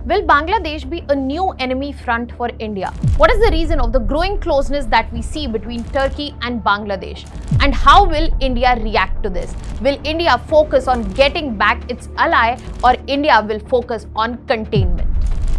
Will Bangladesh be a new enemy front for India? What is the reason of the growing closeness that we see between Turkey and Bangladesh? And how will India react to this? Will India focus on getting back its ally, or India will focus on containment?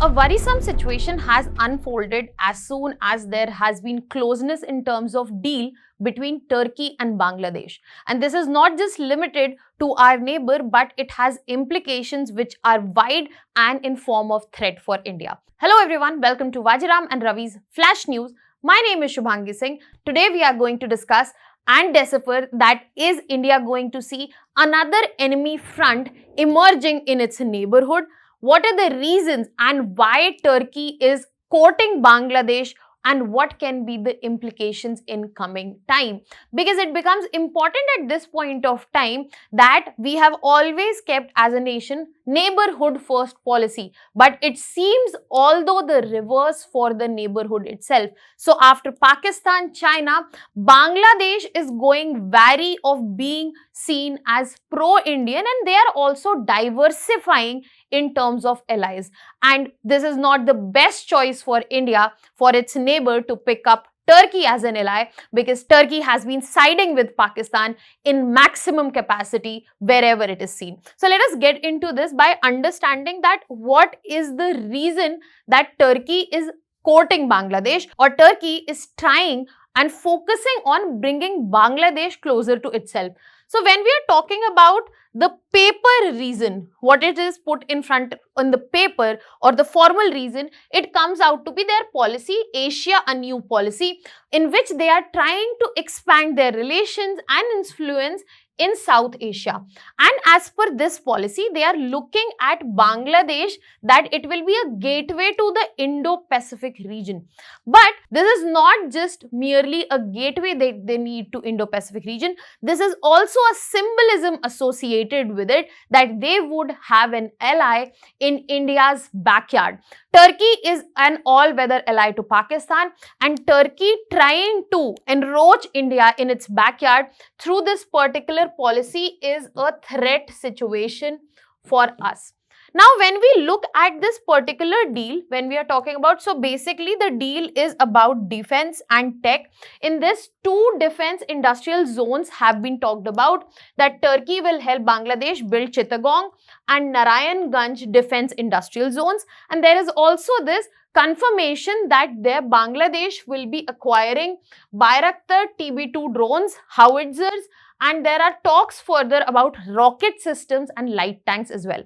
A worrisome situation has unfolded as soon as there has been closeness in terms of deal between Turkey and Bangladesh. And this is not just limited to our neighbor, but it has implications which are wide and in form of threat for India. Hello everyone, welcome to Vajiram and Ravi's Flash News. My name is Shubhangi Singh. Today we are going to discuss and decipher that is India going to see another enemy front emerging in its neighborhood. What are the reasons and why Turkey is courting Bangladesh, and what can be the implications in coming time? Because it becomes important at this point of time that we have always kept as a nation neighborhood first policy, but it seems although the reverse for the neighborhood itself. So after Pakistan, China, Bangladesh is going wary of being seen as pro-Indian, and they are also diversifying in terms of allies. And this is not the best choice for India for its neighbor to pick up Turkey as an ally, because Turkey has been siding with Pakistan in maximum capacity wherever it is seen. So let us get into this by understanding that what is the reason that Turkey is courting Bangladesh, or Turkey is trying and focusing on bringing Bangladesh closer to itself. So when we are talking about the paper reason, what it is put in front on the paper or the formal reason, it comes out to be their policy, Asia Anew policy, in which they are trying to expand their relations and influence in South Asia. And as per this policy, they are looking at Bangladesh that it will be a gateway to the Indo-Pacific region. But this is not just merely a gateway they need to Indo-Pacific region. This is also a symbolism associated with it, that they would have an ally in India's backyard. Turkey is an all-weather ally to Pakistan, and Turkey trying to encroach India in its backyard through this particular policy is a threat situation for us. Now, when we look at this particular deal, when we are talking about, so basically the deal is about defense and tech. In this, two defense industrial zones have been talked about, that Turkey will help Bangladesh build Chittagong and Narayanganj defense industrial zones. And there is also this confirmation that their Bangladesh will be acquiring Bayraktar TB2 drones, howitzers, and there are talks further about rocket systems and light tanks as well,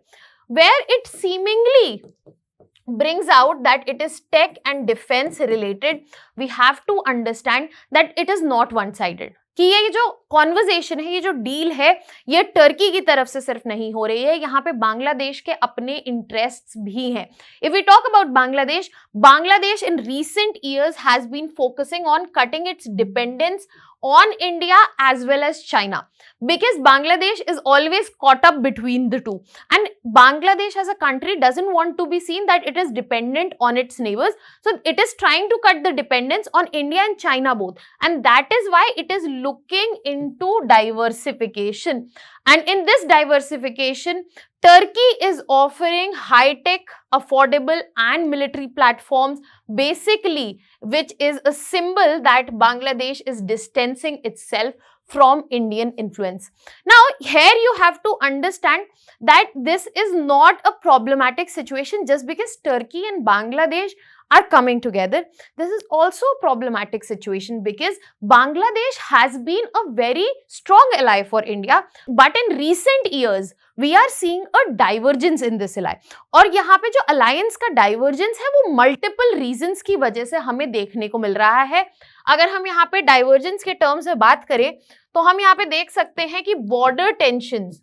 where it seemingly brings out that it is tech and defense related. We have to understand that it is not one-sided. कि ये जो conversation है, ये जो deal है, ये Turkey की तरफ से सिर्फ नहीं हो रही है, यहाँ पे बांग्लादेश के अपने इंटरेस्ट्स भी हैं. If we talk about Bangladesh, Bangladesh in recent years has been focusing on cutting its dependence on India as well as China, because Bangladesh is always caught up between the two, and Bangladesh as a country doesn't want to be seen that it is dependent on its neighbors. So it is trying to cut the dependence on India and China both, and that is why it is looking into diversification. And in this diversification, Turkey is offering high-tech, affordable and military platforms, basically, which is a symbol that Bangladesh is distancing itself from Indian influence. Now, here you have to understand that this is not a problematic situation just because Turkey and Bangladesh are coming together. This is also a problematic situation because Bangladesh has been a very strong ally for India, but in recent years we are seeing a divergence in this ally. और यहाँ पे जो alliance का divergence है वो multiple reasons की वजह से हमें देखने को मिल रहा है. अगर हम यहाँ पे divergence के terms में बात करें तो हम यहाँ पे देख सकते हैं कि border tensions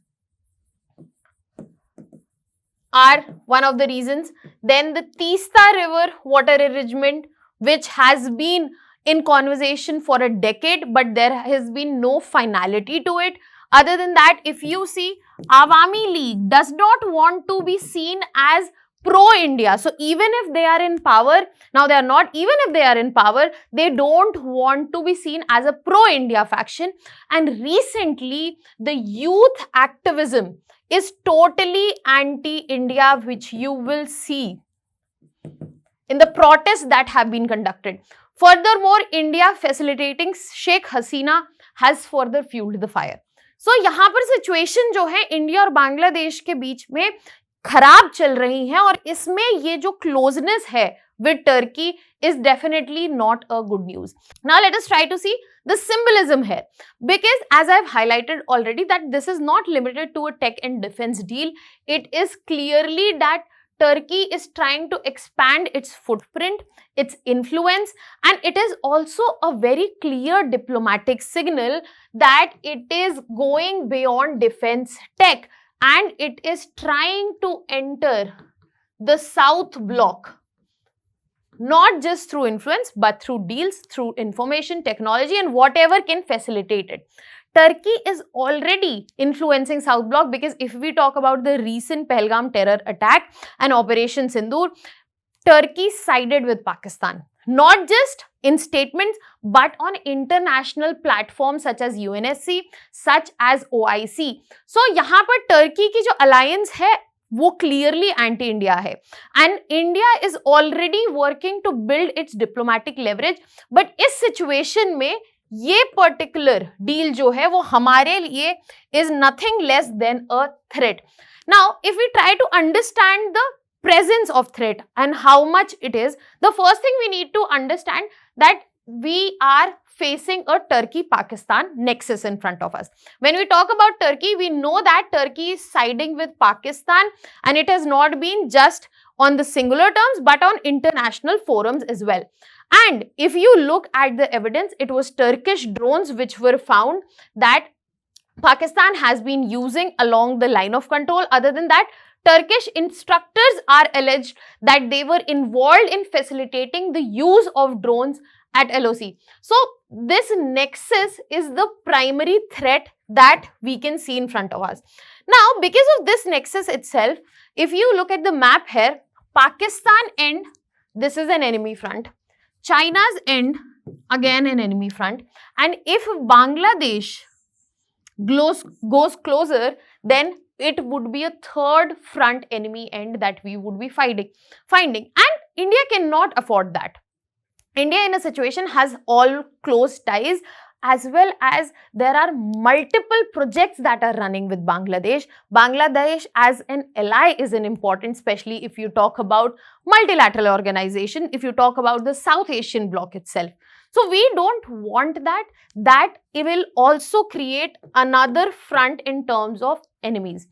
are one of the reasons. Then the Teesta River water arrangement, which has been in conversation for a decade, but there has been no finality to it. Other than that, if you see, Awami League does not want to be seen as pro-India. So even if they are in power, now they are not, even if they are in power, they don't want to be seen as a pro-India faction. And recently, the youth activism is totally anti-India, which you will see in the protests that have been conducted. Furthermore, India facilitating Sheikh Hasina has further fueled the fire. So यहाँ पर situation जो है India और बांग्लादेश के बीच में खराब चल रही है, और इसमें ये जो क्लोजनेस है with Turkey is definitely not a good news. Now let us try to see the symbolism here, because as I've highlighted already that this is not limited to a tech and defense deal. It is clearly that Turkey is trying to expand its footprint, its influence, and it is also a very clear diplomatic signal that it is going beyond defense tech and it is trying to enter the South Bloc, not just through influence but through deals, through information technology and whatever can facilitate it. Turkey is already influencing South Bloc, because if we talk about the recent Pahalgam terror attack and Operation Sindoor, Turkey sided with Pakistan, not just in statements but on international platforms such as UNSC, such as OIC. So यहाँ पर Turkey की जो alliance है वो clearly anti-India है, and India is already working to build its diplomatic leverage. But इस situation में ये particular deal जो है वो हमारे लिए is nothing less than a threat. Now, if we try to understand the presence of threat and how much it is, the first thing we need to understand that we are facing a Turkey-Pakistan nexus in front of us. When we talk about Turkey, we know that Turkey is siding with Pakistan, and it has not been just on the singular terms but on international forums as well. And if you look at the evidence, it was Turkish drones which were found that Pakistan has been using along the line of control. Other than that, Turkish instructors are alleged that they were involved in facilitating the use of drones at LOC. So this nexus is the primary threat that we can see in front of us. Now, because of this nexus itself, if you look at the map here, Pakistan end, this is an enemy front. China's end, again an enemy front. And if Bangladesh goes closer, then it would be a third front enemy end that we would be finding. And India cannot afford that. India in a situation has all close ties, as well as there are multiple projects that are running with Bangladesh. Bangladesh as an ally is an important, especially if you talk about multilateral organization, if you talk about the South Asian bloc itself. So we don't want that. That it will also create another front in terms of enemies.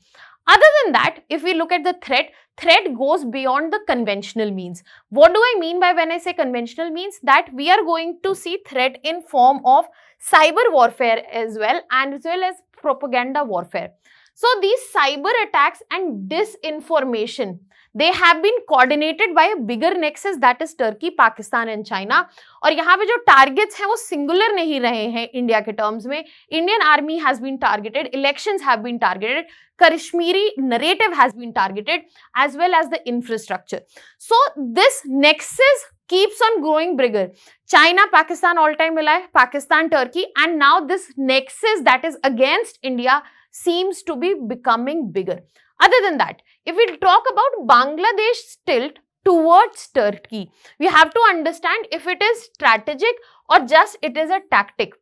Other than that, if we look at the threat goes beyond the conventional means. What do I mean by when I say conventional means? That we are going to see threat in form of cyber warfare as well as propaganda warfare. So these cyber attacks and disinformation, they have been coordinated by a bigger nexus, that is Turkey, Pakistan and China. और यहाँ पे जो targets हैं वो singular नहीं रहे हैं India के terms में. Indian army has been targeted, elections have been targeted, Kashmiri narrative has been targeted, as well as the infrastructure. So this nexus keeps on growing bigger. China, Pakistan all-time ally, Pakistan, Turkey, and now this nexus that is against India seems to be becoming bigger. Other than that, if we talk about Bangladesh's tilt towards Turkey, we have to understand if it is strategic or just it is a tactic.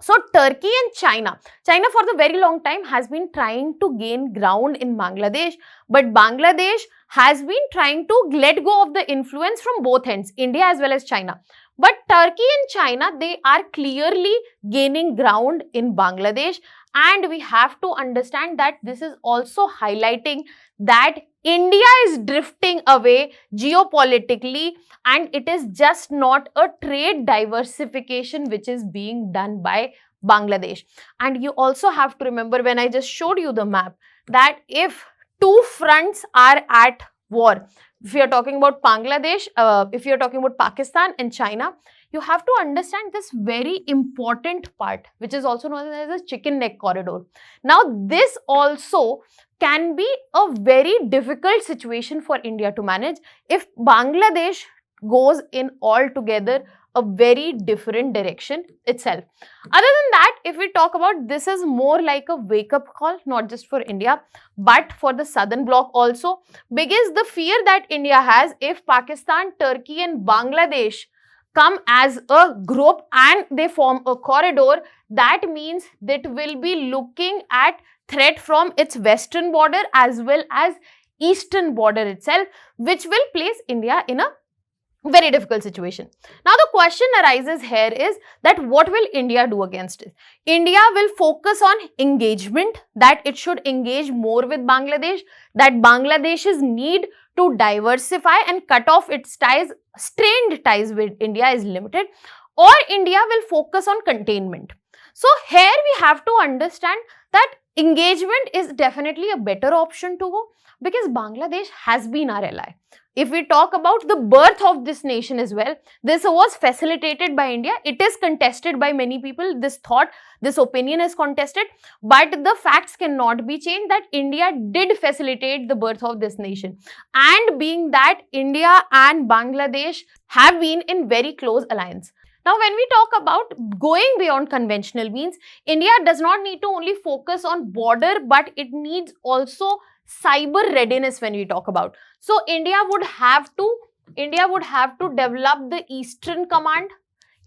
So Turkey and China for the very long time has been trying to gain ground in Bangladesh, but Bangladesh has been trying to let go of the influence from both ends, India as well as China. But Turkey and China, they are clearly gaining ground in Bangladesh, and we have to understand that this is also highlighting that India is drifting away geopolitically, and it is just not a trade diversification which is being done by Bangladesh. And you also have to remember, when I just showed you the map, that if two fronts are at war, if you're talking about Bangladesh, if you're talking about Pakistan and China, you have to understand this very important part, which is also known as a chicken neck corridor. Now, this also can be a very difficult situation for India to manage if Bangladesh goes in altogether a very different direction itself. Other than that, if we talk about, this is more like a wake-up call, not just for India, but for the southern bloc also, because the fear that India has, if Pakistan, Turkey and Bangladesh come as a group and they form a corridor, that means that will be looking at threat from its western border as well as eastern border itself, which will place India in a very difficult situation. Now, the question arises here is that what will India do against it? India will focus on engagement, that it should engage more with Bangladesh, that Bangladesh's need to diversify and cut off its ties, strained ties with India is limited, or India will focus on containment. So, here we have to understand that engagement is definitely a better option to go, because Bangladesh has been our ally. If we talk about the birth of this nation as well, this was facilitated by India. It is contested by many people. This thought, this opinion is contested, but the facts cannot be changed that India did facilitate the birth of this nation. And being that India and Bangladesh have been in very close alliance. Now, when we talk about going beyond conventional means, India does not need to only focus on border, but it needs also cyber readiness when we talk about. So, India would have to develop the Eastern Command.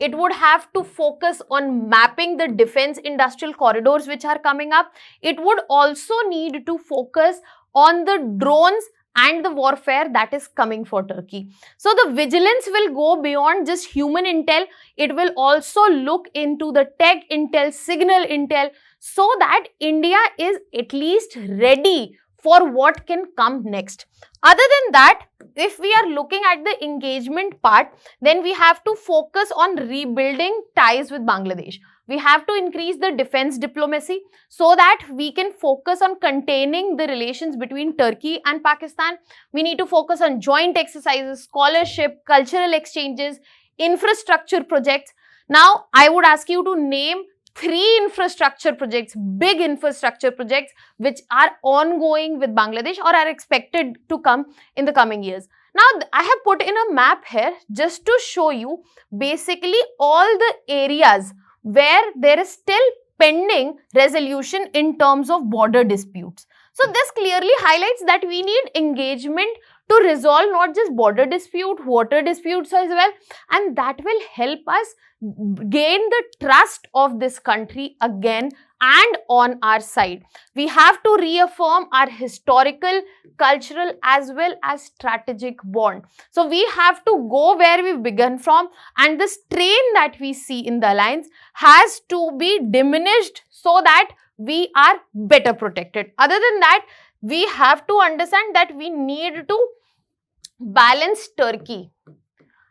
It would have to focus on mapping the defense industrial corridors which are coming up. It would also need to focus on the drones and the warfare that is coming for Turkey. So, the vigilance will go beyond just human intel. It will also look into the tech intel, signal intel, so that India is at least ready for what can come next. Other than that, if we are looking at the engagement part, then we have to focus on rebuilding ties with Bangladesh. We have to increase the defense diplomacy so that we can focus on containing the relations between Turkey and Pakistan. We need to focus on joint exercises, scholarship, cultural exchanges, infrastructure projects. Now, I would ask you to name 3 infrastructure projects, big infrastructure projects, which are ongoing with Bangladesh or are expected to come in the coming years. Now, I have put in a map here just to show you basically all the areas where there is still pending resolution in terms of border disputes. So, this clearly highlights that we need engagement to resolve not just border dispute, water disputes as well, and that will help us gain the trust of this country again and on our side. We have to reaffirm our historical, cultural as well as strategic bond. So, we have to go where we've begun from, and the strain that we see in the alliance has to be diminished so that we are better protected. Other than that, we have to understand that we need to balance Turkey.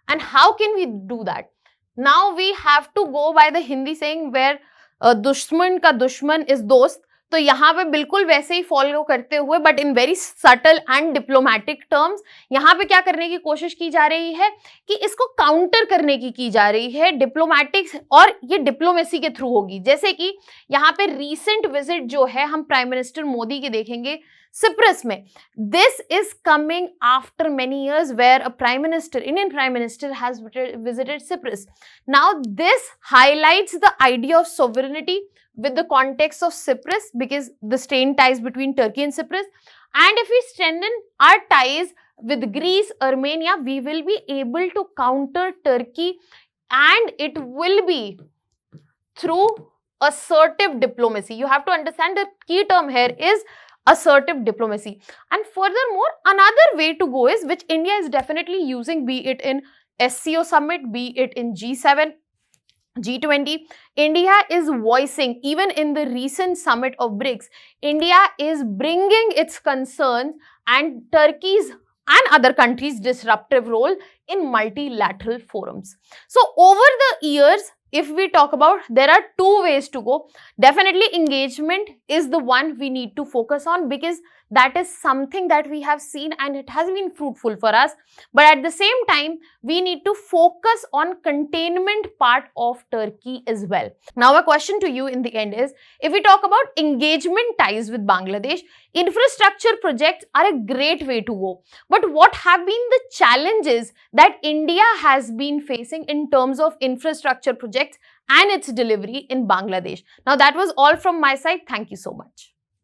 And how can we do that? Now, we have to go by the Hindi saying where दुश्मन का दुश्मन is दोस्त. तो यहाँ पे बिल्कुल वैसे ही follow करते हुए but in very subtle and diplomatic terms यहाँ पे क्या करने की कोशिश की जा रही है कि इसको काउंटर करने की जा रही है डिप्लोमेटिक्स, और ये डिप्लोमेसी के थ्रू होगी. जैसे कि यहाँ पे रीसेंट विजिट जो है हम प्राइम मिनिस्टर मोदी की देखेंगे सिप्रस में. This is coming after many years where a prime minister, Indian prime minister has visited Cyprus. Now this highlights the idea of sovereignty with the context of Cyprus, because the strained ties between Turkey and Cyprus. And if we strengthen our ties with Greece, Armenia, we will be able to counter Turkey, and it will be through assertive diplomacy. You have to understand the key term here is assertive diplomacy. And furthermore, another way to go is, which India is definitely using, be it in SCO summit, be it in G7, G20, India is voicing, even in the recent summit of BRICS, India is bringing its concerns and Turkey's and other countries' disruptive role in multilateral forums. So, over the years, if we talk about, there are 2 ways to go. Definitely engagement is the one we need to focus on, because That is something that we have seen and it has been fruitful for us. But at the same time, we need to focus on containment part of Turkey as well. Now, a question to you in the end is, if we talk about engagement ties with Bangladesh, infrastructure projects are a great way to go. But what have been the challenges that India has been facing in terms of infrastructure projects and its delivery in Bangladesh? Now, that was all from my side. Thank you so much.